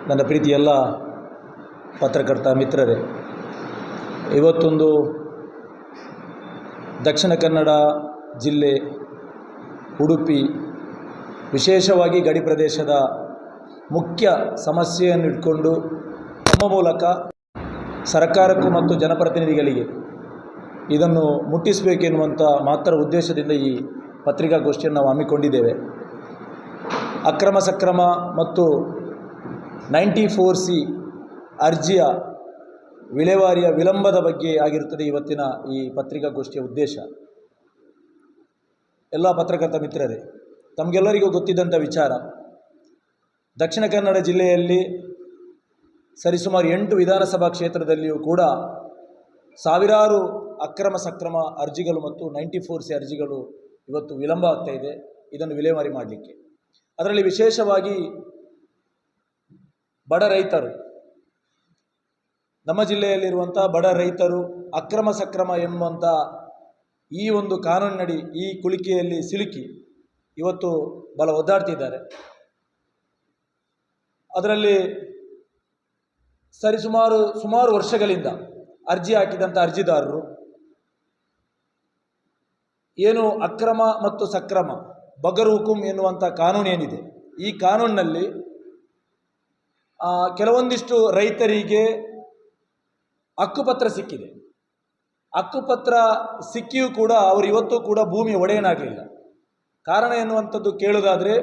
ನನ್ನ ಪ್ರೀತಿಯ ಎಲ್ಲ ಪತ್ರಕರ್ತ ಮಿತ್ರರೇ, ಇವತ್ತೊಂದು ದಕ್ಷಿಣ ಕನ್ನಡ ಜಿಲ್ಲೆ ಉಡುಪಿ, ವಿಶೇಷವಾಗಿ ಗಡಿ ಪ್ರದೇಶದ ಮುಖ್ಯ ಸಮಸ್ಯೆಯನ್ನು ಇಟ್ಕೊಂಡು ತಮ್ಮ ಮೂಲಕ ಸರ್ಕಾರಕ್ಕೂ ಮತ್ತು ಜನಪ್ರತಿನಿಧಿಗಳಿಗೆ ಇದನ್ನು ಮುಟ್ಟಿಸಬೇಕೆನ್ನುವಂಥ ಮಾತ್ರ ಉದ್ದೇಶದಿಂದ ಈ ಪತ್ರಿಕಾಗೋಷ್ಠಿಯನ್ನು ನಾವು ಹಮ್ಮಿಕೊಂಡಿದ್ದೇವೆ. ಅಕ್ರಮ ಸಕ್ರಮ ಮತ್ತು 94C ಅರ್ಜಿಯ ವಿಲೇವಾರಿಯ ವಿಳಂಬದ ಬಗ್ಗೆ ಆಗಿರುತ್ತದೆ ಇವತ್ತಿನ ಈ ಪತ್ರಿಕಾಗೋಷ್ಠಿಯ ಉದ್ದೇಶ. ಎಲ್ಲ ಪತ್ರಕರ್ತ ಮಿತ್ರರೇ, ತಮಗೆಲ್ಲರಿಗೂ ಗೊತ್ತಿದ್ದಂಥ ವಿಚಾರ, ದಕ್ಷಿಣ ಕನ್ನಡ ಜಿಲ್ಲೆಯಲ್ಲಿ ಸರಿಸುಮಾರು 8 ವಿಧಾನಸಭಾ ಕ್ಷೇತ್ರದಲ್ಲಿಯೂ ಕೂಡ ಸಾವಿರಾರು ಅಕ್ರಮ ಸಕ್ರಮ ಅರ್ಜಿಗಳು ಮತ್ತು 94C ಅರ್ಜಿಗಳು ಇವತ್ತು ವಿಳಂಬ ಆಗ್ತಾ ಇದೆ ಇದನ್ನು ವಿಲೇವಾರಿ ಮಾಡಲಿಕ್ಕೆ. ಅದರಲ್ಲಿ ವಿಶೇಷವಾಗಿ ಬಡ ರೈತರು, ನಮ್ಮ ಜಿಲ್ಲೆಯಲ್ಲಿರುವಂಥ ಬಡ ರೈತರು ಅಕ್ರಮ ಸಕ್ರಮ ಎಂಬಂಥ ಈ ಒಂದು ಕಾನೂನಿನಡಿ ಈ ಕುಳಿಕೆಯಲ್ಲಿ ಸಿಲುಕಿ ಇವತ್ತು ಬಲ ಒದ್ದಾಡ್ತಿದ್ದಾರೆ. ಅದರಲ್ಲಿ ಸುಮಾರು ವರ್ಷಗಳಿಂದ ಅರ್ಜಿ ಹಾಕಿದಂಥ ಅರ್ಜಿದಾರರು ಏನು ಅಕ್ರಮ ಮತ್ತು ಸಕ್ರಮ ಬಗರ್ ಹುಕುಂ ಎನ್ನುವಂಥ ಕಾನೂನು ಏನಿದೆ, ಈ ಕಾನೂನಿನಲ್ಲಿ ಕೆಲವೊಂದಿಷ್ಟು ರೈತರಿಗೆ ಹಕ್ಕುಪತ್ರ ಸಿಕ್ಕಿದೆ. ಹಕ್ಕುಪತ್ರ ಸಿಕ್ಕಿಯೂ ಕೂಡ ಅವರು ಇವತ್ತು ಕೂಡ ಭೂಮಿ ಒಡೆಯನಾಗಲಿಲ್ಲ. ಕಾರಣ ಎನ್ನುವಂಥದ್ದು ಕೇಳೋದಾದರೆ,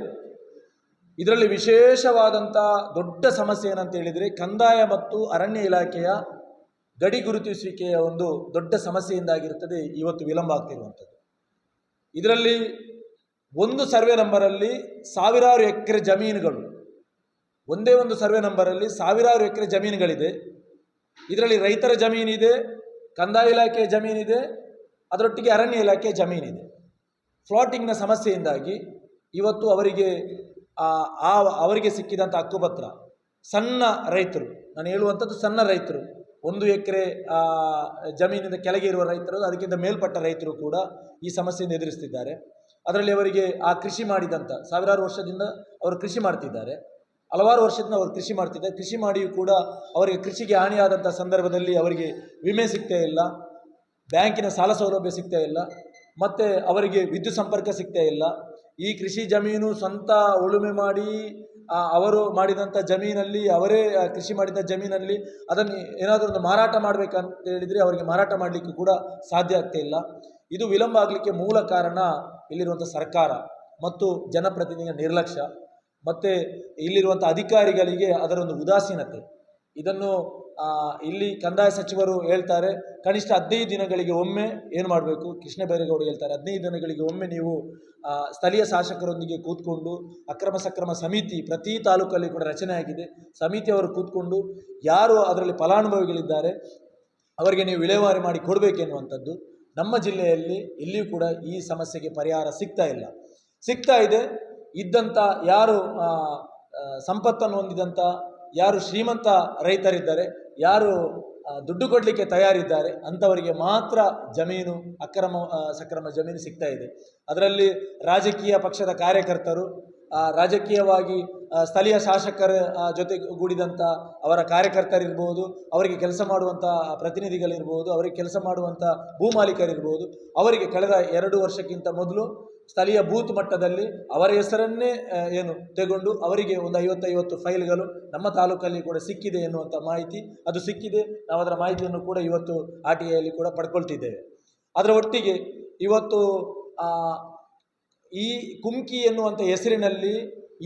ಇದರಲ್ಲಿ ವಿಶೇಷವಾದಂಥ ದೊಡ್ಡ ಸಮಸ್ಯೆ ಏನಂತ ಹೇಳಿದರೆ, ಕಂದಾಯ ಮತ್ತು ಅರಣ್ಯ ಇಲಾಖೆಯ ಗಡಿ ಗುರುತಿಸುವಿಕೆಯ ಒಂದು ದೊಡ್ಡ ಸಮಸ್ಯೆಯಿಂದಾಗಿರುತ್ತದೆ ಇವತ್ತು ವಿಳಂಬ ಆಗ್ತಿರುವಂಥದ್ದು. ಇದರಲ್ಲಿ ಒಂದು ಸರ್ವೆ ನಂಬರಲ್ಲಿ ಸಾವಿರಾರು ಎಕರೆ ಜಮೀನುಗಳು, ಒಂದೇ ಒಂದು ಸರ್ವೆ ನಂಬರಲ್ಲಿ ಸಾವಿರಾರು ಎಕರೆ ಜಮೀನುಗಳಿದೆ. ಇದರಲ್ಲಿ ರೈತರ ಜಮೀನಿದೆ, ಕಂದಾಯ ಇಲಾಖೆಯ ಜಮೀನಿದೆ, ಅದರೊಟ್ಟಿಗೆ ಅರಣ್ಯ ಇಲಾಖೆಯ ಜಮೀನಿದೆ. ಫ್ಲಾಟಿಂಗ್ನ ಸಮಸ್ಯೆಯಿಂದಾಗಿ ಇವತ್ತು ಅವರಿಗೆ ಸಿಕ್ಕಿದಂಥ ಹಕ್ಕುಪತ್ರ, ಸಣ್ಣ ರೈತರು, ನಾನು ಹೇಳುವಂಥದ್ದು ಸಣ್ಣ ರೈತರು, 1 ಎಕರೆ ಜಮೀನಿಂದ ಕೆಳಗೆ ಇರುವ ರೈತರು, ಅದಕ್ಕಿಂತ ಮೇಲ್ಪಟ್ಟ ರೈತರು ಕೂಡ ಈ ಸಮಸ್ಯೆಯನ್ನು ಎದುರಿಸ್ತಿದ್ದಾರೆ. ಅದರಲ್ಲಿ ಅವರಿಗೆ ಆ ಕೃಷಿ ಮಾಡಿದಂಥ ಸಾವಿರಾರು ವರ್ಷದಿಂದ ಅವರು ಕೃಷಿ ಮಾಡ್ತಿದ್ದಾರೆ, ಹಲವಾರು ವರ್ಷದಿಂದ ಅವರು ಕೃಷಿ ಮಾಡ್ತಿದ್ದಾರೆ. ಕೃಷಿ ಮಾಡಿಯೂ ಕೂಡ ಅವರಿಗೆ ಕೃಷಿಗೆ ಹಾನಿಯಾದಂಥ ಸಂದರ್ಭದಲ್ಲಿ ಅವರಿಗೆ ವಿಮೆ ಸಿಗ್ತಾ ಇಲ್ಲ, ಬ್ಯಾಂಕಿನ ಸಾಲ ಸೌಲಭ್ಯ ಸಿಗ್ತಾ ಇಲ್ಲ, ಮತ್ತು ಅವರಿಗೆ ವಿದ್ಯುತ್ ಸಂಪರ್ಕ ಸಿಗ್ತಾ ಇಲ್ಲ. ಈ ಕೃಷಿ ಜಮೀನು ಸ್ವಂತ ಉಳುಮೆ ಮಾಡಿ ಅವರು ಮಾಡಿದಂಥ ಜಮೀನಲ್ಲಿ, ಅವರೇ ಕೃಷಿ ಮಾಡಿದ ಜಮೀನಲ್ಲಿ ಅದನ್ನು ಏನಾದರೂ ಒಂದು ಮಾರಾಟ ಮಾಡಬೇಕಂತ ಹೇಳಿದರೆ ಅವರಿಗೆ ಮಾರಾಟ ಮಾಡಲಿಕ್ಕೂ ಕೂಡ ಸಾಧ್ಯ ಆಗ್ತಾ ಇಲ್ಲ. ಇದು ವಿಳಂಬ ಆಗಲಿಕ್ಕೆ ಮೂಲ ಕಾರಣ ಇಲ್ಲಿರುವಂಥ ಸರ್ಕಾರ ಮತ್ತು ಜನಪ್ರತಿನಿಧಿಗಳ ನಿರ್ಲಕ್ಷ್ಯ ಮತ್ತು ಇಲ್ಲಿರುವಂಥ ಅಧಿಕಾರಿಗಳಿಗೆ ಅದರೊಂದು ಉದಾಸೀನತೆ. ಇದನ್ನು ಇಲ್ಲಿ ಕಂದಾಯ ಸಚಿವರು ಹೇಳ್ತಾರೆ, ಕನಿಷ್ಠ 15 ದಿನಗಳಿಗೆ ಒಮ್ಮೆ ಏನು ಮಾಡಬೇಕು, ಕೃಷ್ಣ ಬೈರೇಗೌಡ ಹೇಳ್ತಾರೆ 15 ದಿನಗಳಿಗೆ ಒಮ್ಮೆ ನೀವು ಸ್ಥಳೀಯ ಶಾಸಕರೊಂದಿಗೆ ಕೂತ್ಕೊಂಡು ಅಕ್ರಮ ಸಕ್ರಮ ಸಮಿತಿ ಪ್ರತಿ ತಾಲೂಕಲ್ಲಿ ಕೂಡ ರಚನೆ ಆಗಿದೆ, ಸಮಿತಿಯವರು ಕೂತ್ಕೊಂಡು ಯಾರು ಅದರಲ್ಲಿ ಫಲಾನುಭವಿಗಳಿದ್ದಾರೆ ಅವರಿಗೆ ನೀವು ವಿಲೇವಾರಿ ಮಾಡಿ ಕೊಡಬೇಕೆನ್ನುವಂಥದ್ದು. ನಮ್ಮ ಜಿಲ್ಲೆಯಲ್ಲಿ ಇಲ್ಲಿಯೂ ಕೂಡ ಈ ಸಮಸ್ಯೆಗೆ ಪರಿಹಾರ ಸಿಗ್ತಾ ಇದೆ. ಇದ್ದಂಥ ಯಾರು ಸಂಪತ್ತನ್ನು ಹೊಂದಿದಂಥ ಯಾರು ಶ್ರೀಮಂತ ರೈತರಿದ್ದಾರೆ, ಯಾರು ದುಡ್ಡು ಕೊಡಲಿಕ್ಕೆ ತಯಾರಿದ್ದಾರೆ, ಅಂಥವರಿಗೆ ಮಾತ್ರ ಜಮೀನು ಅಕ್ರಮ ಸಕ್ರಮ ಜಮೀನು ಸಿಗ್ತಾ ಇದೆ. ಅದರಲ್ಲಿ ರಾಜಕೀಯ ಪಕ್ಷದ ಕಾರ್ಯಕರ್ತರು, ರಾಜಕೀಯವಾಗಿ ಸ್ಥಳೀಯ ಶಾಸಕರ ಜೊತೆಗೂಡಿದಂಥ ಅವರ ಕಾರ್ಯಕರ್ತರಿರ್ಬೋದು, ಅವರಿಗೆ ಕೆಲಸ ಮಾಡುವಂಥ ಪ್ರತಿನಿಧಿಗಳಿರ್ಬೋದು, ಅವರಿಗೆ ಕೆಲಸ ಮಾಡುವಂಥ ಭೂಮಾಲೀಕರಿರ್ಬೋದು, ಅವರಿಗೆ ಕಳೆದ 2 ವರ್ಷಕ್ಕಿಂತ ಮೊದಲು ಸ್ಥಳೀಯ ಬೂತ್ ಮಟ್ಟದಲ್ಲಿ ಅವರ ಹೆಸರನ್ನೇ ತೆಗೊಂಡು ಅವರಿಗೆ ಒಂದು 50 ಫೈಲ್ಗಳು ನಮ್ಮ ತಾಲೂಕಲ್ಲಿ ಕೂಡ ಸಿಕ್ಕಿದೆ ಎನ್ನುವಂಥ ಮಾಹಿತಿ ಅದು ಸಿಕ್ಕಿದೆ. ನಾವು ಅದರ ಮಾಹಿತಿಯನ್ನು ಕೂಡ ಇವತ್ತು RTIಯಲ್ಲಿ ಕೂಡ ಪಡ್ಕೊಳ್ತಿದ್ದೇವೆ. ಅದರ ಒಟ್ಟಿಗೆ ಇವತ್ತು ಈ ಕುಮ್ಕಿ ಎನ್ನುವಂಥ ಹೆಸರಿನಲ್ಲಿ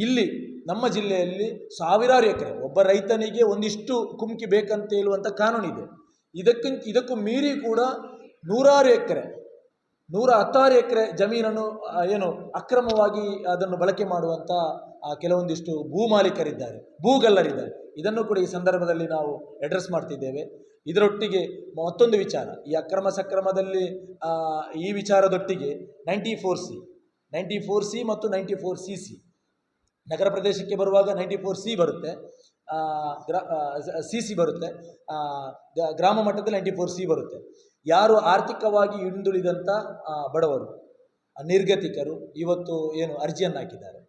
ಇಲ್ಲಿ ನಮ್ಮ ಜಿಲ್ಲೆಯಲ್ಲಿ ಸಾವಿರಾರು ಎಕರೆ, ಒಬ್ಬ ರೈತನಿಗೆ ಒಂದಿಷ್ಟು ಕುಮ್ಕಿ ಬೇಕಂತ ಹೇಳುವಂಥ ಕಾನೂನಿದೆ. ಇದಕ್ಕೂ ಮೀರಿ ಕೂಡ 100 ಎಕರೆ 116 ಎಕರೆ ಜಮೀನನ್ನು ಅಕ್ರಮವಾಗಿ ಅದನ್ನು ಬಳಕೆ ಮಾಡುವಂಥ ಕೆಲವೊಂದಿಷ್ಟು ಭೂಮಾಲೀಕರಿದ್ದಾರೆ, ಭೂಗಳ್ಳರಿದ್ದಾರೆ. ಇದನ್ನು ಕೂಡ ಈ ಸಂದರ್ಭದಲ್ಲಿ ನಾವು ಅಡ್ರೆಸ್ ಮಾಡ್ತಿದ್ದೇವೆ. ಇದರೊಟ್ಟಿಗೆ ಮತ್ತೊಂದು ವಿಚಾರ, ಈ ಅಕ್ರಮ ಸಕ್ರಮದಲ್ಲಿ ಈ ವಿಚಾರದೊಟ್ಟಿಗೆ 94C ಮತ್ತು 94CC ನಗರ ಪ್ರದೇಶಕ್ಕೆ ಬರುವಾಗ 94C ಬರುತ್ತೆ, CC ಬರುತ್ತೆ, ಗ್ರಾಮ ಮಟ್ಟದಲ್ಲಿ 94C ಬರುತ್ತೆ. ಯಾರು ಆರ್ಥಿಕವಾಗಿ ಹಿಂದುಳಿದಂಥ ಬಡವರು, ನಿರ್ಗತಿಕರು ಇವತ್ತು ಅರ್ಜಿಯನ್ನು ಹಾಕಿದ್ದಾರೆ,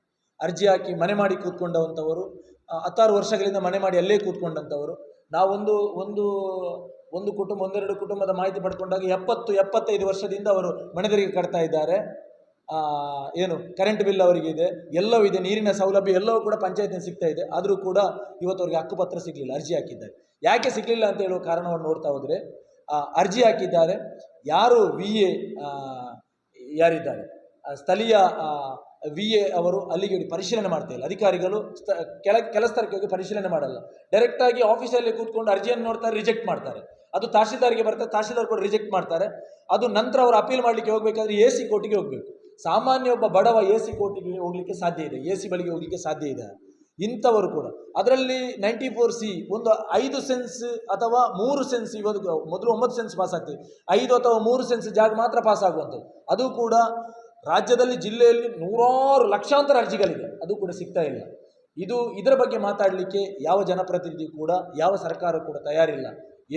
ಅರ್ಜಿ ಹಾಕಿ ಮನೆ ಮಾಡಿ ಕೂತ್ಕೊಂಡಂಥವರು, 16 ವರ್ಷಗಳಿಂದ ಮನೆ ಮಾಡಿ ಅಲ್ಲೇ ಕೂತ್ಕೊಂಡಂಥವರು. ನಾವೊಂದು ಒಂದು ಒಂದು ಕುಟುಂಬ, ಒಂದೆರಡು ಕುಟುಂಬದ ಮಾಹಿತಿ ಪಡ್ಕೊಂಡಾಗ 70-75 ವರ್ಷದಿಂದ ಅವರು ಮನೆದರಿಗೆ ಕಟ್ತಾ ಇದ್ದಾರೆ. ಏನು ಕರೆಂಟ್ ಬಿಲ್ ಅವರಿಗಿದೆ, ಎಲ್ಲವೂ ಇದೆ, ನೀರಿನ ಸೌಲಭ್ಯ ಎಲ್ಲವೂ ಕೂಡ ಪಂಚಾಯತ್ನಿಂದ ಸಿಗ್ತಾ ಇದೆ. ಆದರೂ ಕೂಡ ಇವತ್ತು ಅವರಿಗೆ ಹಕ್ಕುಪತ್ರ ಸಿಗಲಿಲ್ಲ, ಅರ್ಜಿ ಹಾಕಿದ್ದಾರೆ. ಯಾಕೆ ಸಿಗಲಿಲ್ಲ ಅಂತ ಹೇಳುವ ಕಾರಣವನ್ನು ನೋಡ್ತಾ ಹೋದರೆ, ಅರ್ಜಿ ಹಾಕಿದ್ದಾರೆ, ಯಾರು VA ಯಾರಿದ್ದಾರೆ ಸ್ಥಳೀಯ VA ಅವರು ಅಲ್ಲಿಗೆ ಪರಿಶೀಲನೆ ಮಾಡ್ತಾ ಇಲ್ಲ. ಅಧಿಕಾರಿಗಳು ಕೆಲಸಕ್ಕೆ ಹೋಗಿ ಪರಿಶೀಲನೆ ಮಾಡಲ್ಲ, ಡೈರೆಕ್ಟಾಗಿ ಆಫೀಸಲ್ಲಿ ಕೂತ್ಕೊಂಡು ಅರ್ಜಿಯನ್ನು ನೋಡ್ತಾರೆ, ರಿಜೆಕ್ಟ್ ಮಾಡ್ತಾರೆ. ಅದು ತಹಶೀಲ್ದಾರ್ಗೆ ಬರ್ತಾರೆ, ತಹಶೀಲ್ದಾರ್ ಕೂಡ ರಿಜೆಕ್ಟ್ ಮಾಡ್ತಾರೆ. ಅದು ನಂತರ ಅವರು ಅಪೀಲ್ ಮಾಡಲಿಕ್ಕೆ ಹೋಗಬೇಕಾದ್ರೆ AC ಕೋರ್ಟಿಗೆ ಹೋಗಬೇಕು. ಸಾಮಾನ್ಯ ಒಬ್ಬ ಬಡವ AC ಕೋರ್ಟಿಗೆ ಹೋಗಲಿಕ್ಕೆ ಸಾಧ್ಯ ಇದೆ, AC ಬಳಿಗೆ ಹೋಗಲಿಕ್ಕೆ ಸಾಧ್ಯ ಇದೆ. ಇಂಥವರು ಕೂಡ ಅದರಲ್ಲಿ 94C ಒಂದು 5 ಸೆನ್ಸ್ ಅಥವಾ 3 ಸೆನ್ಸ್, ಇವತ್ತು ಮೊದಲು 9 ಸೆನ್ಸ್ ಪಾಸ್ ಆಗ್ತದೆ, 5 ಅಥವಾ 3 ಸೆನ್ಸ್ ಜಾಗ ಮಾತ್ರ ಪಾಸ್ ಆಗುವಂಥದ್ದು. ಅದು ಕೂಡ ರಾಜ್ಯದಲ್ಲಿ, ಜಿಲ್ಲೆಯಲ್ಲಿ ನೂರಾರು ಲಕ್ಷಾಂತರ ಅರ್ಜಿಗಳಿದೆ, ಅದು ಕೂಡ ಸಿಗ್ತಾ ಇಲ್ಲ. ಇದರ ಬಗ್ಗೆ ಮಾತಾಡಲಿಕ್ಕೆ ಯಾವ ಜನಪ್ರತಿನಿಧಿ ಕೂಡ, ಯಾವ ಸರ್ಕಾರ ಕೂಡ ತಯಾರಿಲ್ಲ.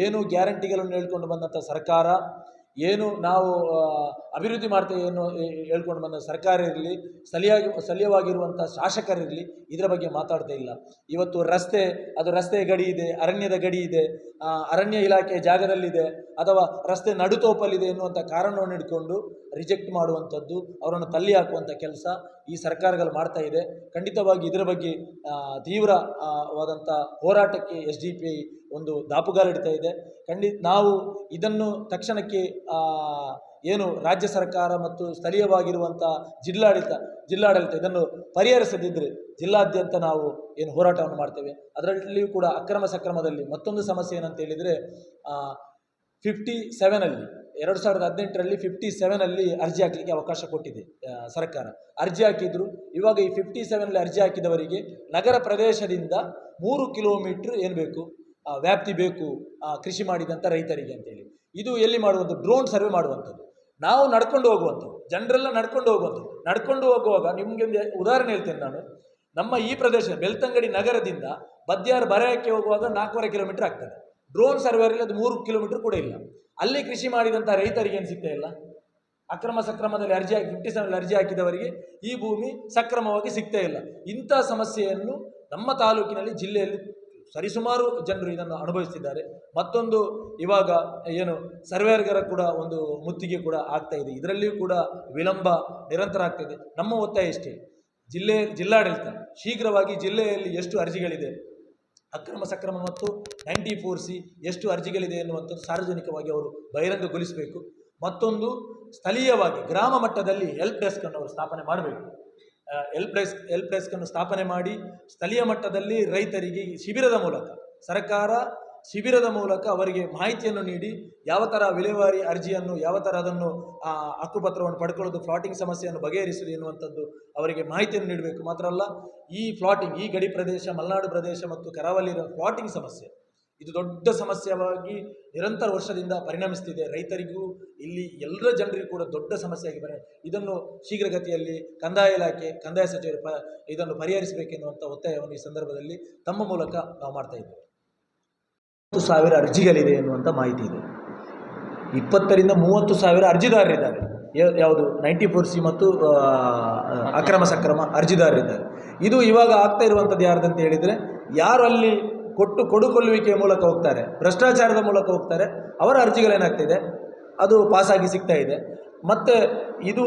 ಏನು ಗ್ಯಾರಂಟಿಗಳನ್ನು ಹೇಳ್ಕೊಂಡು ಬಂದಂಥ ಸರ್ಕಾರ, ಏನು ನಾವು ಅಭಿವೃದ್ಧಿ ಮಾಡ್ತೇವೆ ಏನು ಹೇಳ್ಕೊಂಡು ಬಂದ ಸರ್ಕಾರ ಇರಲಿ, ಸ್ಥಳೀಯವಾಗಿರುವಂಥ ಶಾಸಕರಿರಲಿ, ಇದರ ಬಗ್ಗೆ ಮಾತಾಡ್ತಾ ಇಲ್ಲ. ಇವತ್ತು ರಸ್ತೆ ಗಡಿ ಇದೆ, ಅರಣ್ಯದ ಗಡಿ ಇದೆ, ಅರಣ್ಯ ಇಲಾಖೆ ಜಾಗದಲ್ಲಿದೆ, ಅಥವಾ ರಸ್ತೆ ನಡುತೋಪಲ್ಲಿದೆ ಎನ್ನುವಂಥ ಕಾರಣವನ್ನು ಹಿಡ್ಕೊಂಡು ರಿಜೆಕ್ಟ್ ಮಾಡುವಂಥದ್ದು, ಅವರನ್ನು ತಳ್ಳಿ ಹಾಕುವಂಥ ಕೆಲಸ ಈ ಸರ್ಕಾರಗಳು ಮಾಡ್ತಾ ಇದೆ. ಖಂಡಿತವಾಗಿ ಇದರ ಬಗ್ಗೆ ತೀವ್ರವಾದಂಥ ಹೋರಾಟಕ್ಕೆ SDPI ಒಂದು ದಾಪುಗಾಲಿಡ್ತಾ ಇದೆ. ನಾವು ಇದನ್ನು ತಕ್ಷಣಕ್ಕೆ ಏನು ರಾಜ್ಯ ಸರ್ಕಾರ ಮತ್ತು ಸ್ಥಳೀಯವಾಗಿರುವಂಥ ಜಿಲ್ಲಾಡಳಿತ ಇದನ್ನು ಪರಿಹರಿಸದಿದ್ದರೆ ಜಿಲ್ಲಾದ್ಯಂತ ನಾವು ಏನು ಹೋರಾಟವನ್ನು ಮಾಡ್ತೇವೆ. ಅದರಲ್ಲಿಯೂ ಕೂಡ ಅಕ್ರಮ ಸಕ್ರಮದಲ್ಲಿ ಮತ್ತೊಂದು ಸಮಸ್ಯೆ ಏನಂತ ಹೇಳಿದರೆ, 57ಅಲ್ಲಿ 2018ರಲ್ಲಿ 57ಅಲ್ಲಿ ಅರ್ಜಿ ಹಾಕಲಿಕ್ಕೆ ಅವಕಾಶ ಕೊಟ್ಟಿದೆ ಸರ್ಕಾರ. ಅರ್ಜಿ ಹಾಕಿದ್ರು. ಇವಾಗ ಈ 57ಅಲ್ಲಿ ಅರ್ಜಿ ಹಾಕಿದವರಿಗೆ ನಗರ ಪ್ರದೇಶದಿಂದ 3 ಕಿಲೋಮೀಟ್ರ್ ಏನು ಬೇಕು, ವ್ಯಾಪ್ತಿ ಬೇಕು ಕೃಷಿ ಮಾಡಿದಂಥ ರೈತರಿಗೆ ಅಂತೇಳಿ. ಇದು ಎಲ್ಲಿ ಮಾಡುವಂಥದ್ದು? ಡ್ರೋನ್ ಸರ್ವೆ ಮಾಡುವಂಥದ್ದು. ನಾವು ನಡ್ಕೊಂಡು ಹೋಗುವಂಥದ್ದು, ಜನರೆಲ್ಲ ನಡ್ಕೊಂಡು ಹೋಗುವಂಥದ್ದು. ನಡ್ಕೊಂಡು ಹೋಗುವಾಗ ನಿಮಗೆ ಒಂದು ಉದಾಹರಣೆ ಹೇಳ್ತೇನೆ ನಾನು. ನಮ್ಮ ಈ ಪ್ರದೇಶ ಬೆಳ್ತಂಗಡಿ ನಗರದಿಂದ ಬದ್ಯಾರ್ ಬರೆಯಕ್ಕೆ ಹೋಗುವಾಗ 4.5 ಕಿಲೋಮೀಟರ್ ಆಗ್ತದೆ. ಡ್ರೋನ್ ಸರ್ವೇರಲ್ಲಿ ಅದು 3 ಕಿಲೋಮೀಟರ್ ಕೂಡ ಇಲ್ಲ. ಅಲ್ಲಿ ಕೃಷಿ ಮಾಡಿದಂಥ ರೈತರಿಗೆ ಏನು ಸಿಗ್ತಾ ಇಲ್ಲ. ಅಕ್ರಮ ಸಕ್ರಮದಲ್ಲಿ ಅರ್ಜಿ ಹಾಕಿ 57 ಅರ್ಜಿ ಹಾಕಿದವರಿಗೆ ಈ ಭೂಮಿ ಸಕ್ರಮವಾಗಿ ಸಿಗ್ತಾ ಇಲ್ಲ. ಇಂಥ ಸಮಸ್ಯೆಯನ್ನು ನಮ್ಮ ತಾಲೂಕಿನಲ್ಲಿ, ಜಿಲ್ಲೆಯಲ್ಲಿ ಸರಿಸುಮಾರು ಜನರು ಇದನ್ನು ಅನುಭವಿಸ್ತಿದ್ದಾರೆ. ಮತ್ತೊಂದು ಇವಾಗ ಏನು ಸರ್ವೇರ್ಗರ ಕೂಡ ಒಂದು ಮುತ್ತಿಗೆ ಕೂಡ ಆಗ್ತಾ ಇದೆ. ಇದರಲ್ಲಿಯೂ ಕೂಡ ವಿಳಂಬ ನಿರಂತರ ಆಗ್ತಾಯಿದೆ. ನಮ್ಮ ಒತ್ತಾಯ ಇಷ್ಟೇ, ಜಿಲ್ಲಾಡಳಿತ ಶೀಘ್ರವಾಗಿ ಜಿಲ್ಲೆಯಲ್ಲಿ ಎಷ್ಟು ಅರ್ಜಿಗಳಿದೆ, ಅಕ್ರಮ ಸಕ್ರಮ ಮತ್ತು 94C ಎಷ್ಟು ಅರ್ಜಿಗಳಿದೆ ಎನ್ನುವಂಥದ್ದು ಸಾರ್ವಜನಿಕವಾಗಿ ಅವರು ಬಹಿರಂಗಗೊಳಿಸಬೇಕು. ಮತ್ತೊಂದು, ಸ್ಥಳೀಯವಾಗಿ ಗ್ರಾಮ ಮಟ್ಟದಲ್ಲಿ ಹೆಲ್ಪ್ ಡೆಸ್ಕನ್ನು ಅವರು ಸ್ಥಾಪನೆ ಮಾಡಬೇಕು. ಹೆಲ್ಪ್ ಡೆಸ್ಕನ್ನು ಸ್ಥಾಪನೆ ಮಾಡಿ ಸ್ಥಳೀಯ ಮಟ್ಟದಲ್ಲಿ ರೈತರಿಗೆ ಶಿಬಿರದ ಮೂಲಕ ಅವರಿಗೆ ಮಾಹಿತಿಯನ್ನು ನೀಡಿ ಯಾವ ಥರ ವಿಲೇವಾರಿ ಅರ್ಜಿಯನ್ನು, ಯಾವ ಥರ ಅದನ್ನು ಹಕ್ಕುಪತ್ರವನ್ನು ಪಡ್ಕೊಳ್ಳೋದು, ಫ್ಲಾಟಿಂಗ್ ಸಮಸ್ಯೆಯನ್ನು ಬಗೆಹರಿಸುವುದು ಎನ್ನುವಂಥದ್ದು ಅವರಿಗೆ ಮಾಹಿತಿಯನ್ನು ನೀಡಬೇಕು. ಮಾತ್ರ ಅಲ್ಲ, ಈ ಗಡಿ ಪ್ರದೇಶ, ಮಲೆನಾಡು ಪ್ರದೇಶ ಮತ್ತು ಕರಾವಳಿಯ ಫ್ಲಾಟಿಂಗ್ ಸಮಸ್ಯೆ ಇದು ದೊಡ್ಡ ಸಮಸ್ಯೆಯಾಗಿ ನಿರಂತರ ವರ್ಷದಿಂದ ಪರಿಣಮಿಸ್ತಿದೆ. ರೈತರಿಗೂ ಇಲ್ಲಿ ಎಲ್ಲರ ಜನರಿಗೂ ಕೂಡ ದೊಡ್ಡ ಸಮಸ್ಯೆಯಾಗಿ ಇದನ್ನು ಶೀಘ್ರಗತಿಯಲ್ಲಿ ಕಂದಾಯ ಇಲಾಖೆ, ಕಂದಾಯ ಸಚಿವರು ಇದನ್ನು ಪರಿಹರಿಸಬೇಕೆನ್ನುವಂಥ ಒತ್ತಾಯವನ್ನು ಈ ಸಂದರ್ಭದಲ್ಲಿ ತಮ್ಮ ಮೂಲಕ ನಾವು ಮಾಡ್ತಾ ಇದ್ದೇವೆ. 20,000 ಅರ್ಜಿಗಳಿದೆ ಎನ್ನುವಂಥ ಮಾಹಿತಿ ಇದೆ. 20,000 to 30,000 ಅರ್ಜಿದಾರರಿದ್ದಾರೆ. ಯಾವುದು 94C ಮತ್ತು ಅಕ್ರಮ ಸಕ್ರಮ ಅರ್ಜಿದಾರರಿದ್ದಾರೆ. ಇದು ಇವಾಗ ಆಗ್ತಾ ಇರುವಂಥದ್ದು ಯಾರ್ದಂತ ಹೇಳಿದರೆ, ಯಾರು ಅಲ್ಲಿ ಕೊಡುಕೊಳ್ಳುವಿಕೆಯ ಮೂಲಕ ಹೋಗ್ತಾರೆ, ಭ್ರಷ್ಟಾಚಾರದ ಮೂಲಕ ಹೋಗ್ತಾರೆ, ಅವರ ಅರ್ಜಿಗಳೇನಾಗ್ತಿದೆ ಅದು ಪಾಸಾಗಿ ಸಿಗ್ತಾ ಇದೆ. ಮತ್ತು ಇದು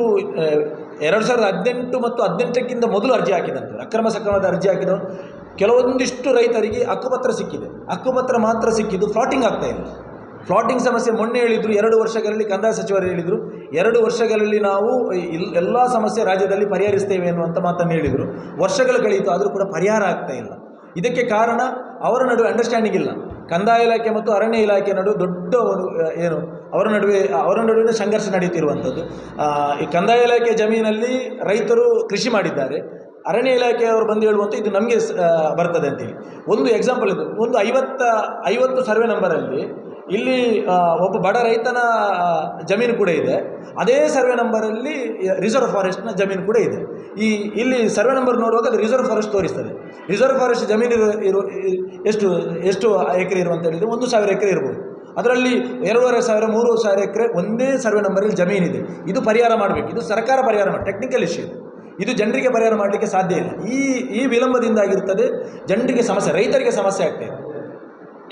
2018 ಮತ್ತು 18ಕ್ಕಿಂತ ಮೊದಲು ಅರ್ಜಿ ಹಾಕಿದಂಥವ್ರು, ಅಕ್ರಮ ಸಕ್ರಮದ ಅರ್ಜಿ ಹಾಕಿದವರು ಕೆಲವೊಂದಿಷ್ಟು ರೈತರಿಗೆ ಹಕ್ಕುಪತ್ರ ಸಿಕ್ಕಿದೆ. ಹಕ್ಕುಪತ್ರ ಮಾತ್ರ ಸಿಕ್ಕಿದ್ದು, ಫ್ಲಾಟಿಂಗ್ ಆಗ್ತಾ ಇಲ್ಲ. ಫ್ಲಾಟಿಂಗ್ ಸಮಸ್ಯೆ ಮೊನ್ನೆ ಹೇಳಿದರು, 2 ವರ್ಷಗಳಲ್ಲಿ ಕಂದಾಯ ಸಚಿವರು ಹೇಳಿದರು, 2 ವರ್ಷಗಳಲ್ಲಿ ನಾವು ಎಲ್ಲ ಸಮಸ್ಯೆ ರಾಜ್ಯದಲ್ಲಿ ಪರಿಹರಿಸ್ತೇವೆ ಎನ್ನುವಂಥ ಮಾತನ್ನು ಹೇಳಿದರು. ವರ್ಷಗಳು ಕಳೆಯಿತು, ಆದರೂ ಕೂಡ ಪರಿಹಾರ ಆಗ್ತಾ ಇಲ್ಲ. ಇದಕ್ಕೆ ಕಾರಣ ಅವರ ನಡುವೆ ಅಂಡರ್ಸ್ಟ್ಯಾಂಡಿಂಗ್ ಇಲ್ಲ. ಕಂದಾಯ ಇಲಾಖೆ ಮತ್ತು ಅರಣ್ಯ ಇಲಾಖೆ ನಡುವೆ ದೊಡ್ಡ ಅವರ ನಡುವಿನ ಸಂಘರ್ಷ ನಡೆಯುತ್ತಿರುವಂಥದ್ದು. ಈ ಕಂದಾಯ ಇಲಾಖೆ ಜಮೀನಲ್ಲಿ ರೈತರು ಕೃಷಿ ಮಾಡಿದ್ದಾರೆ, ಅರಣ್ಯ ಇಲಾಖೆಯವರು ಬಂದು ಹೇಳುವಂಥ ಇದು ನಮಗೆ ಬರ್ತದೆ ಅಂತೇಳಿ. ಒಂದು ಎಕ್ಸಾಂಪಲ್ ಇದು, ಒಂದು 50 ಸರ್ವೆ ನಂಬರಲ್ಲಿ ಇಲ್ಲಿ ಒಬ್ಬ ಬಡ ರೈತನ ಜಮೀನು ಕೂಡ ಇದೆ. ಅದೇ ಸರ್ವೆ ನಂಬರಲ್ಲಿ ರಿಸರ್ವ್ ಫಾರೆಸ್ಟ್ನ ಜಮೀನು ಕೂಡ ಇದೆ. ಇಲ್ಲಿ ಸರ್ವೆ ನಂಬರ್ ನೋಡುವಾಗ ಅದು ರಿಸರ್ವ್ ಫಾರೆಸ್ಟ್ ತೋರಿಸ್ತದೆ. ರಿಸರ್ವ್ ಫಾರೆಸ್ಟ್ ಜಮೀನು ಎಷ್ಟು ಎಕರೆ ಇರುವಂತ ಹೇಳಿದರೆ 1,000 ಎಕರೆ ಇರ್ಬೋದು. ಅದರಲ್ಲಿ 2,500 3,000 ಎಕರೆ ಒಂದೇ ಸರ್ವೆ ನಂಬರಲ್ಲಿ ಜಮೀನಿದೆ. ಇದು ಪರಿಹಾರ ಮಾಡಬೇಕು. ಇದು ಸರ್ಕಾರ ಪರಿಹಾರ ಮಾಡಿ, ಟೆಕ್ನಿಕಲ್ ಇಶ್ಯೂ. ಇದು ಜನರಿಗೆ ಪರಿಹಾರ ಮಾಡಲಿಕ್ಕೆ ಸಾಧ್ಯ ಇಲ್ಲ. ಈ ವಿಳಂಬದಿಂದಾಗಿರ್ತದೆ ಜನರಿಗೆ ಸಮಸ್ಯೆ, ರೈತರಿಗೆ ಸಮಸ್ಯೆ ಆಗ್ತಾಯಿದೆ.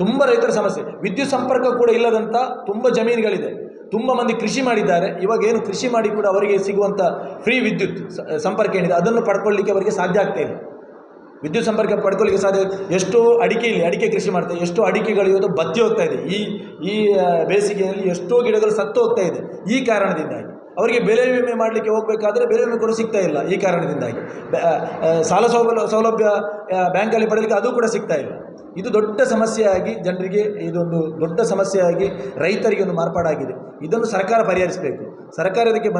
ತುಂಬ ರೈತರ ಸಮಸ್ಯೆ. ವಿದ್ಯುತ್ ಸಂಪರ್ಕ ಕೂಡ ಇಲ್ಲದಂಥ ತುಂಬ ಜಮೀನುಗಳಿದೆ. ತುಂಬ ಮಂದಿ ಕೃಷಿ ಮಾಡಿದ್ದಾರೆ. ಇವಾಗ ಏನು ಕೃಷಿ ಮಾಡಿ ಕೂಡ ಅವರಿಗೆ ಸಿಗುವಂಥ ಫ್ರೀ ವಿದ್ಯುತ್ ಸಂಪರ್ಕ ಏನಿದೆ ಅದನ್ನು ಪಡ್ಕೊಳ್ಳಿಕ್ಕೆ ಅವರಿಗೆ ಸಾಧ್ಯ ಆಗ್ತಾಯಿಲ್ಲ. ವಿದ್ಯುತ್ ಸಂಪರ್ಕ ಪಡ್ಕೊಳ್ಳಿಕ್ಕೆ ಸಾಧ್ಯ. ಎಷ್ಟೋ ಅಡಿಕೆ ಕೃಷಿ ಮಾಡ್ತಾರೆ. ಎಷ್ಟೋ ಅಡಿಕೆಗಳು ಇವತ್ತು ಬತ್ತಿ ಹೋಗ್ತಾ ಇದೆ. ಈ ಬೇಸಿಗೆಯಲ್ಲಿ ಎಷ್ಟೋ ಗಿಡಗಳು ಸತ್ತು ಹೋಗ್ತಾ ಇದೆ ಈ ಕಾರಣದಿಂದಾಗಿ. ಅವರಿಗೆ ಬೆಳೆ ವಿಮೆ ಮಾಡಲಿಕ್ಕೆ ಹೋಗಬೇಕಾದ್ರೆ ಬೆಳೆ ವಿಮೆ ಕೂಡ ಸಿಗ್ತಾ ಇಲ್ಲ ಈ ಕಾರಣದಿಂದಾಗಿ. ಸಾಲ ಸೌಲಭ್ಯ ಬ್ಯಾಂಕಲ್ಲಿ ಪಡೆಯಲಿಕ್ಕೆ ಅದು ಕೂಡ ಸಿಗ್ತಾ ಇಲ್ಲ. ಇದು ದೊಡ್ಡ ಸಮಸ್ಯೆಯಾಗಿ ಜನರಿಗೆ, ಇದೊಂದು ದೊಡ್ಡ ಸಮಸ್ಯೆಯಾಗಿ ರೈತರಿಗೆ ಒಂದು ಮಾರ್ಪಾಡಾಗಿದೆ. ಇದನ್ನು ಸರ್ಕಾರ ಪರಿಹರಿಸಬೇಕು. ಸರ್ಕಾರ ಇದಕ್ಕೆ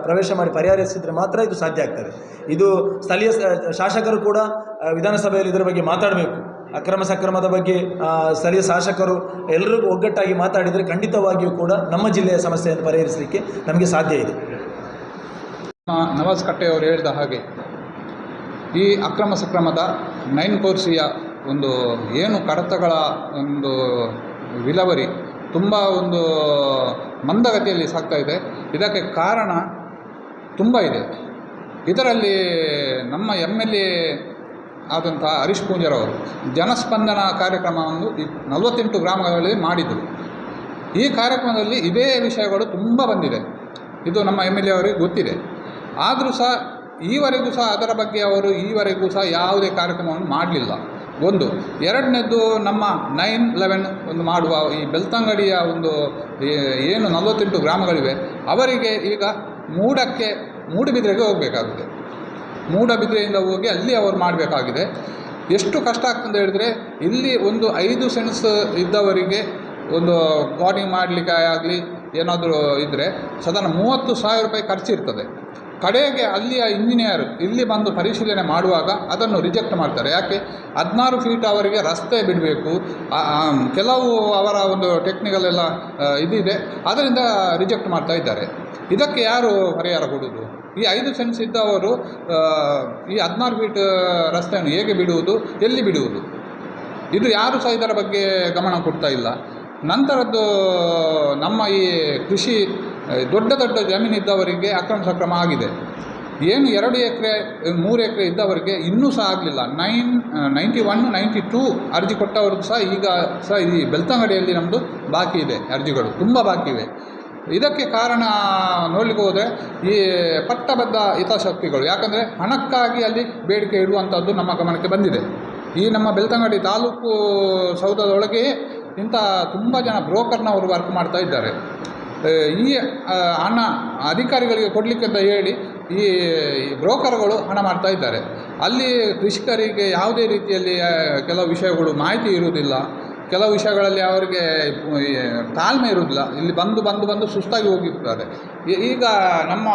ಪ್ರವೇಶ ಮಾಡಿ ಪರಿಹರಿಸಿದರೆ ಮಾತ್ರ ಇದು ಸಾಧ್ಯ ಆಗ್ತದೆ. ಇದು ಸ್ಥಳೀಯ ಶಾಸಕರು ಕೂಡ ವಿಧಾನಸಭೆಯಲ್ಲಿ ಇದರ ಬಗ್ಗೆ ಮಾತಾಡಬೇಕು. ಅಕ್ರಮ ಸಕ್ರಮದ ಬಗ್ಗೆ ಸ್ಥಳೀಯ ಶಾಸಕರು ಎಲ್ಲರೂ ಒಗ್ಗಟ್ಟಾಗಿ ಮಾತಾಡಿದರೆ ಖಂಡಿತವಾಗಿಯೂ ಕೂಡ ನಮ್ಮ ಜಿಲ್ಲೆಯ ಸಮಸ್ಯೆಯನ್ನು ಪರಿಹರಿಸಲಿಕ್ಕೆ ನಮಗೆ ಸಾಧ್ಯ ಇದೆ. ನವಾಜ್ ಕಟ್ಟೆಯವರು ಹೇಳಿದ ಹಾಗೆ ಈ ಅಕ್ರಮ ಸಕ್ರಮದ 9 ಒಂದು ಏನು ಕಡತಗಳ ಒಂದು ವಿಲೇವಾರಿ ತುಂಬ ಒಂದು ಮಂದಗತಿಯಲ್ಲಿ ಸಾಗ್ತಾ ಇದೆ. ಇದಕ್ಕೆ ಕಾರಣ ತುಂಬ ಇದೆ. ಇದರಲ್ಲಿ ನಮ್ಮ MLA ಆದಂಥ ಹರೀಶ್ ಪೂಂಜಾರವರು ಜನಸ್ಪಂದನ ಕಾರ್ಯಕ್ರಮವನ್ನು 48 ಗ್ರಾಮಗಳಲ್ಲಿ ಮಾಡಿದರು. ಈ ಕಾರ್ಯಕ್ರಮದಲ್ಲಿ ಇದೇ ವಿಷಯಗಳು ತುಂಬ ಬಂದಿದೆ. ಇದು ನಮ್ಮ MLA ಅವರಿಗೆ ಗೊತ್ತಿದೆ. ಆದರೂ ಸಹ ಈವರೆಗೂ ಸಹ ಅದರ ಬಗ್ಗೆ ಅವರು ಈವರೆಗೂ ಸಹ ಯಾವುದೇ ಕಾರ್ಯಕ್ರಮವನ್ನು ಮಾಡಲಿಲ್ಲ. ಒಂದು. ಎರಡನೇದು ನಮ್ಮ 9/11 ಒಂದು ಮಾಡುವ ಈ ಬೆಳ್ತಂಗಡಿಯ ಒಂದು ಏನು 48 ಗ್ರಾಮಗಳಿವೆ ಅವರಿಗೆ ಈಗ ಮೂಡುಬಿದಿರೆಗೆ ಹೋಗಬೇಕಾಗಿದೆ. ಮೂಡುಬಿದಿರೆಯಿಂದ ಹೋಗಿ ಅಲ್ಲಿ ಅವರು ಮಾಡಬೇಕಾಗಿದೆ. ಎಷ್ಟು ಕಷ್ಟ ಆಗ್ತದೆ ಹೇಳಿದರೆ, ಇಲ್ಲಿ ಒಂದು 5 ಸೆನ್ಸ್ ಇದ್ದವರಿಗೆ ಒಂದು ಗಾರ್ಡಿಂಗ್ ಮಾಡಲಿಕ್ಕೆ ಆಗಲಿ ಏನಾದರೂ ಇದ್ದರೆ ಸಾಧಾರಣ 30,000 ರೂಪಾಯಿ ಖರ್ಚಿರ್ತದೆ. ಕಡೆಗೆ ಅಲ್ಲಿಯ ಇಂಜಿನಿಯರ್ ಇಲ್ಲಿ ಬಂದು ಪರಿಶೀಲನೆ ಮಾಡುವಾಗ ಅದನ್ನು ರಿಜೆಕ್ಟ್ ಮಾಡ್ತಾರೆ. ಯಾಕೆ? 16 ಫೀಟ್ ಅವರಿಗೆ ರಸ್ತೆ ಬಿಡಬೇಕು, ಕೆಲವು ಅವರ ಒಂದು ಟೆಕ್ನಿಕಲ್ ಎಲ್ಲ ಇದಿದೆ, ಅದರಿಂದ ರಿಜೆಕ್ಟ್ ಮಾಡ್ತಾ ಇದ್ದಾರೆ. ಇದಕ್ಕೆ ಯಾರು ಪರಿಹಾರ ಕೊಡುವುದು? ಈ 5 ಸೆನ್ಸ್ ಇದ್ದವರು ಈ 16 ಫೀಟ್ ರಸ್ತೆಯನ್ನು ಹೇಗೆ ಬಿಡುವುದು, ಎಲ್ಲಿ ಬಿಡುವುದು? ಇದು ಯಾರು ಸಹ ಇದರ ಬಗ್ಗೆ ಗಮನ ಕೊಡ್ತಾ ಇಲ್ಲ. ನಂತರದ್ದು ನಮ್ಮ ಈ ಕೃಷಿ ದೊಡ್ಡ ಜಮೀನಿದ್ದವರಿಗೆ ಅಕ್ರಮ ಸಕ್ರಮ ಆಗಿದೆ. ಏನು 2 ಎಕರೆ 3 ಎಕರೆ ಇದ್ದವರಿಗೆ ಇನ್ನೂ ಸಹ ಆಗಲಿಲ್ಲ. 91, 92 ಅರ್ಜಿ ಕೊಟ್ಟವ್ರಿಗೆ ಸಹ ಈಗ ಸಹ ಈ ಬೆಳ್ತಂಗಡಿಯಲ್ಲಿ ನಮ್ಮದು ಬಾಕಿ ಇದೆ, ಅರ್ಜಿಗಳು ತುಂಬ ಬಾಕಿ ಇವೆ. ಇದಕ್ಕೆ ಕಾರಣ ನೋಡಲಿಕ್ಕೆ ಹೋದರೆ ಈ ಪಟ್ಟಬದ್ಧ ಹಿತಾಸಕ್ತಿಗಳು, ಯಾಕಂದರೆ ಹಣಕ್ಕಾಗಿ ಅಲ್ಲಿ ಬೇಡಿಕೆ ಇಡುವಂಥದ್ದು ನಮ್ಮ ಗಮನಕ್ಕೆ ಬಂದಿದೆ. ಈ ನಮ್ಮ ಬೆಳ್ತಂಗಡಿ ತಾಲೂಕು ಸೌಧದೊಳಗೆ ಇಂಥ ತುಂಬ ಜನ ಬ್ರೋಕರ್ನವರು ವರ್ಕ್ ಮಾಡ್ತಾ ಇದ್ದಾರೆ. ಈ ಹಣ ಅಧಿಕಾರಿಗಳಿಗೆ ಕೊಡಲಿಕ್ಕೆ ಅಂತ ಹೇಳಿ ಈ ಬ್ರೋಕರ್ಗಳು ಹಣ ಮಾಡ್ತಾ ಇದ್ದಾರೆ. ಅಲ್ಲಿ ಕೃಷಿಕರಿಗೆ ಯಾವುದೇ ರೀತಿಯಲ್ಲಿ ಕೆಲವು ವಿಷಯಗಳು ಮಾಹಿತಿ ಇರುವುದಿಲ್ಲ, ಕೆಲವು ವಿಷಯಗಳಲ್ಲಿ ಅವರಿಗೆ ತಾಳ್ಮೆ ಇರುವುದಿಲ್ಲ. ಇಲ್ಲಿ ಬಂದು ಸುಸ್ತಾಗಿ ಹೋಗಿರ್ತಾರೆ. ಈಗ ನಮ್ಮ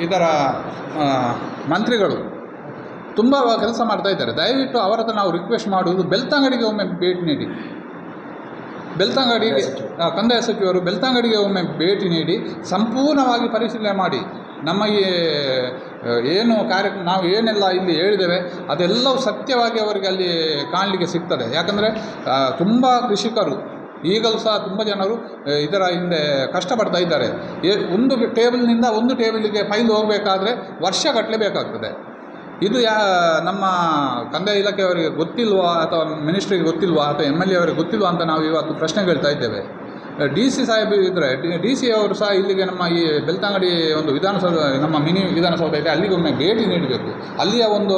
ಇದರ ಮಂತ್ರಿಗಳು ತುಂಬ ಕೆಲಸ ಮಾಡ್ತಾ ಇದ್ದಾರೆ. ದಯವಿಟ್ಟು ಅವರ ಹತ್ರ ನಾವು ರಿಕ್ವೆಸ್ಟ್ ಮಾಡುವುದು, ಬೆಳ್ತಂಗಡಿಗೆ ಒಮ್ಮೆ ಭೇಟಿ ನೀಡಿ, ಬೆಳ್ತಂಗಡಿಗೆ ಕಂದಾಯ ಸಚಿವರು ಬೆಳ್ತಂಗಡಿಗೆ ಒಮ್ಮೆ ಭೇಟಿ ನೀಡಿ ಸಂಪೂರ್ಣವಾಗಿ ಪರಿಶೀಲನೆ ಮಾಡಿ ನಮ್ಮ ಈ ಏನು ಕಾರ್ಯಕ್ರಮ ನಾವು ಏನೆಲ್ಲ ಇಲ್ಲಿ ಹೇಳಿದ್ದೇವೆ ಅದೆಲ್ಲವೂ ಸತ್ಯವಾಗಿ ಅವರಿಗೆ ಅಲ್ಲಿ ಕಾಣಲಿಕ್ಕೆ ಸಿಗ್ತದೆ. ಯಾಕಂದರೆ ತುಂಬ ಕೃಷಿಕರು ಈಗಲೂ ಸಹ ತುಂಬ ಜನರು ಇದರ ಹಿಂದೆ ಕಷ್ಟಪಡ್ತಾ ಇದ್ದಾರೆ. ಒಂದು ಟೇಬಲ್ನಿಂದ ಒಂದು ಟೇಬಲಿಗೆ ಫೈಲ್ ಹೋಗಬೇಕಾದ್ರೆ ವರ್ಷಗಟ್ಟಲೆ ಬೇಕಾಗ್ತದೆ. ಇದು ನಮ್ಮ ಕಂದಾಯ ಇಲಾಖೆಯವರಿಗೆ ಗೊತ್ತಿಲ್ವಾ ಅಥವಾ ಮಿನಿಸ್ಟ್ರಿಗೆ ಗೊತ್ತಿಲ್ವಾ ಅಥವಾ MLA ಅವರಿಗೆ ಗೊತ್ತಿಲ್ವಾ ಅಂತ ನಾವು ಇವತ್ತು ಪ್ರಶ್ನೆ ಕೇಳ್ತಾ ಇದ್ದೇವೆ. DC ಸಾಹೇಬ್ ಇದ್ದರೆ DC ಅವರು ಸಹ ಇಲ್ಲಿಗೆ ನಮ್ಮ ಈ ಬೆಳ್ತಂಗಡಿ ಒಂದು ವಿಧಾನಸೌಧ, ನಮ್ಮ ಮಿನಿ ವಿಧಾನಸೌಧ ಇದೆ, ಅಲ್ಲಿಗೆ ಒಮ್ಮೆ ಭೇಟಿ ನೀಡಬೇಕು. ಅಲ್ಲಿಯ ಒಂದು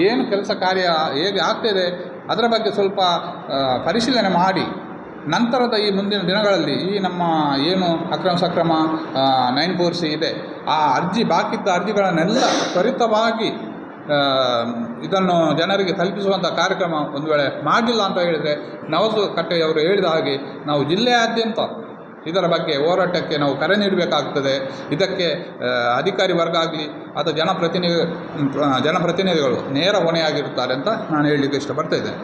ಏನು ಕೆಲಸ ಕಾರ್ಯ ಹೇಗೆ ಆಗ್ತಾಯಿದೆ ಅದರ ಬಗ್ಗೆ ಸ್ವಲ್ಪ ಪರಿಶೀಲನೆ ಮಾಡಿ ನಂತರದ ಈ ಮುಂದಿನ ದಿನಗಳಲ್ಲಿ ಈ ನಮ್ಮ ಏನು ಅಕ್ರಮ ಸಕ್ರಮ 9/4C ಇದೆ ಆ ಬಾಕಿದ್ದ ಅರ್ಜಿಗಳನ್ನೆಲ್ಲ ತ್ವರಿತವಾಗಿ ಇದನ್ನು ಜನರಿಗೆ ತಲುಪಿಸುವಂಥ ಕಾರ್ಯಕ್ರಮ ಒಂದು ವೇಳೆ ಮಾಡಲಿಲ್ಲ ಅಂತ ಹೇಳಿದರೆ ನವಾಜ್ ಕಟ್ಟೆಯವರು ಹೇಳಿದ ಹಾಗೆ ನಾವು ಜಿಲ್ಲೆಯಾದ್ಯಂತ ಇದರ ಬಗ್ಗೆ ಹೋರಾಟಕ್ಕೆ ನಾವು ಕರೆ ನೀಡಬೇಕಾಗ್ತದೆ. ಇದಕ್ಕೆ ಅಧಿಕಾರಿ ವರ್ಗ ಆಗಲಿ ಅಥವಾ ಜನಪ್ರತಿನಿಧಿಗಳು ನೇರ ಹೊಣೆಯಾಗಿರುತ್ತಾರೆ ಅಂತ ನಾನು ಹೇಳಲಿಕ್ಕೆ ಇಷ್ಟಪಡ್ತಾ ಇದ್ದೇನೆ.